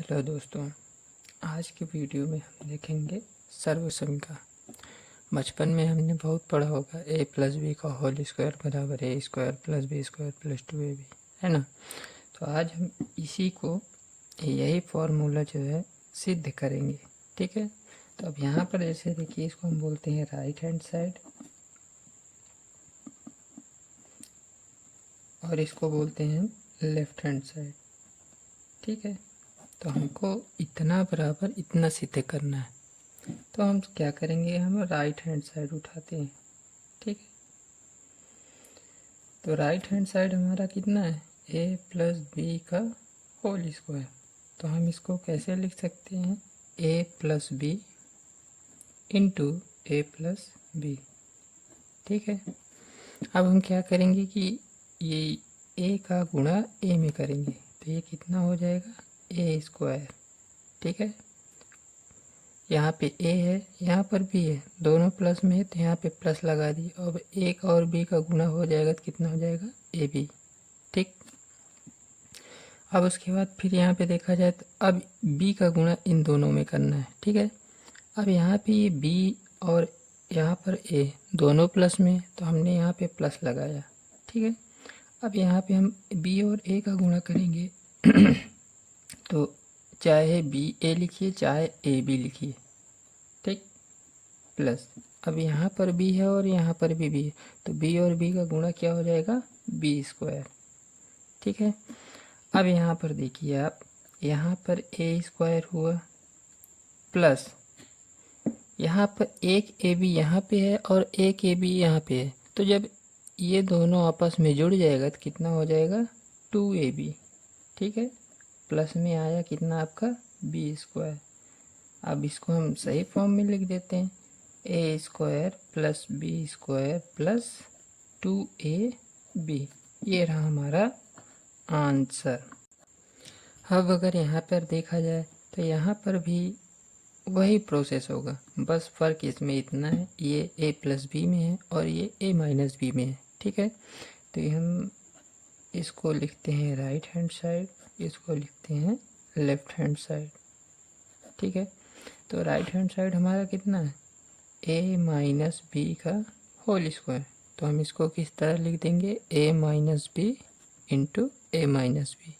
Hello दोस्तों, आज के वीडियो में हम देखेंगे सर्वसमीका। बचपन में हमने बहुत पढ़ा होगा a प्लस बी का होल स्क्वायर बराबर a स्क्वायर plus B square plus 2ab, है ना। तो आज हम इसी को यही फॉर्मूला जो है सिद्ध करेंगे, ठीक है। तो अब यहाँ पर जैसे देखिए, इसको हम बोलते हैं राइट हैंड साइड और इसको बोलते हैं लेफ्ट हैंड साइड, ठीक है। तो हमको इतना बराबर इतना सिद्ध करना है। तो हम क्या करेंगे, हम राइट हैंड साइड उठाते हैं, ठीक है। तो राइट हैंड साइड हमारा कितना है, a प्लस बी का होल स्क्वायर। तो हम इसको कैसे लिख सकते हैं, a plus B into A plus B, ठीक है। अब हम क्या करेंगे कि ये a का गुणा a में करेंगे, तो ये कितना हो जाएगा, ए स्क्वायर, ठीक है। यहाँ पे a है, यहाँ पर b है, दोनों प्लस में है तो यहाँ पे प्लस लगा दिए। अब एक और b का गुणा हो जाएगा तो कितना हो जाएगा, ab, ठीक। अब उसके बाद फिर यहाँ पे देखा जाए तो अब b का गुणा इन दोनों में करना है, ठीक है। अब यहाँ पे ये b और यहाँ पर a दोनों प्लस में, तो हमने यहाँ पे प्लस लगाया, ठीक है। अब यहाँ पे हम b और a का गुणा करेंगे तो चाहे बी ए लिखिए चाहे ए बी लिखिए, ठीक, प्लस। अब यहाँ पर बी है और यहाँ पर भी बी है, तो बी और बी का गुणा क्या हो जाएगा, बी स्क्वायर, ठीक है। अब यहाँ पर देखिए आप, यहाँ पर ए स्क्वायर हुआ प्लस यहाँ पर एक ए बी यहाँ पे है और एक ए बी यहाँ पे है, तो जब ये दोनों आपस में जुड़ जाएगा तो कितना हो जाएगा, 2ab, ठीक है। प्लस में आया कितना आपका, बी स्क्वायर। अब इसको हम सही फॉर्म में लिख देते हैं, A square plus B square plus 2ab, ये रहा हमारा आंसर। अब अगर यहाँ पर देखा जाए तो यहाँ पर भी वही प्रोसेस होगा, बस फ़र्क इसमें इतना है, ये a प्लस बी में है और ये a माइनस बी में है, ठीक है। तो ये हम इसको लिखते हैं राइट हैंड साइड, इसको लिखते हैं लेफ्ट हैंड साइड, ठीक है। तो राइट हैंड साइड हमारा कितना है, a माइनस बी का होल स्क्वायर। तो हम इसको किस तरह लिख देंगे, a minus B into A minus B,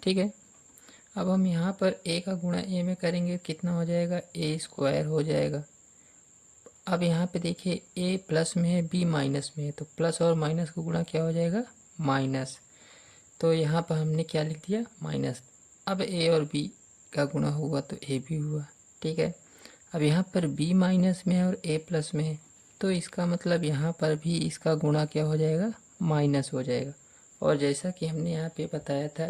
ठीक है। अब हम यहाँ पर a का गुणा a में करेंगे, कितना हो जाएगा, a स्क्वायर हो जाएगा। अब यहाँ पे देखिए a प्लस में है, b माइनस में है, तो प्लस और माइनस का गुणा क्या हो जाएगा, माइनस। तो यहाँ पर हमने क्या लिख दिया, माइनस। अब a और b का गुणा हुआ तो a भी हुआ, ठीक है। अब यहाँ पर b माइनस में है और a प्लस में है, तो इसका मतलब यहाँ पर भी इसका गुणा क्या हो जाएगा, माइनस हो जाएगा। और जैसा कि हमने यहाँ पे बताया था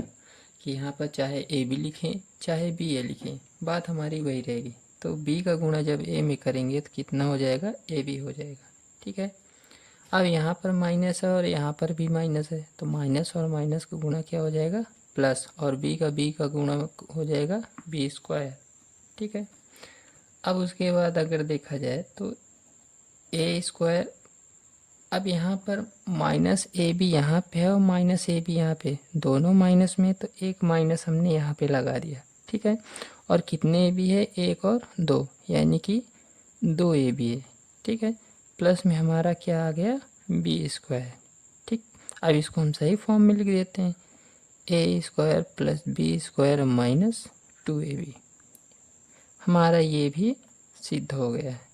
कि यहाँ पर चाहे ए बी लिखें चाहे बी ए लिखें, बात हमारी वही रहेगी। तो b का गुणा जब a में करेंगे तो कितना हो जाएगा, ए बी हो जाएगा, ठीक है। अब यहाँ पर माइनस है और यहाँ पर भी माइनस है, तो माइनस और माइनस का गुणा क्या हो जाएगा, प्लस, और b का गुणा हो जाएगा बी स्क्वायर, ठीक है। अब उसके बाद अगर देखा जाए तो ए स्क्वायर, अब यहाँ पर माइनस ए बी यहाँ पे है और माइनस ए बी यहाँ पे, दोनों माइनस में, तो एक माइनस हमने यहाँ पे लगा दिया, ठीक है। और कितने ए बी है, एक और दो, यानी कि 2ab है, ठीक है। प्लस में हमारा क्या आ गया, बी स्क्वायर, ठीक। अब इसको हम सही फॉर्म में लिख देते हैं, A square plus B square minus 2ab। हमारा ये भी सिद्ध हो गया है।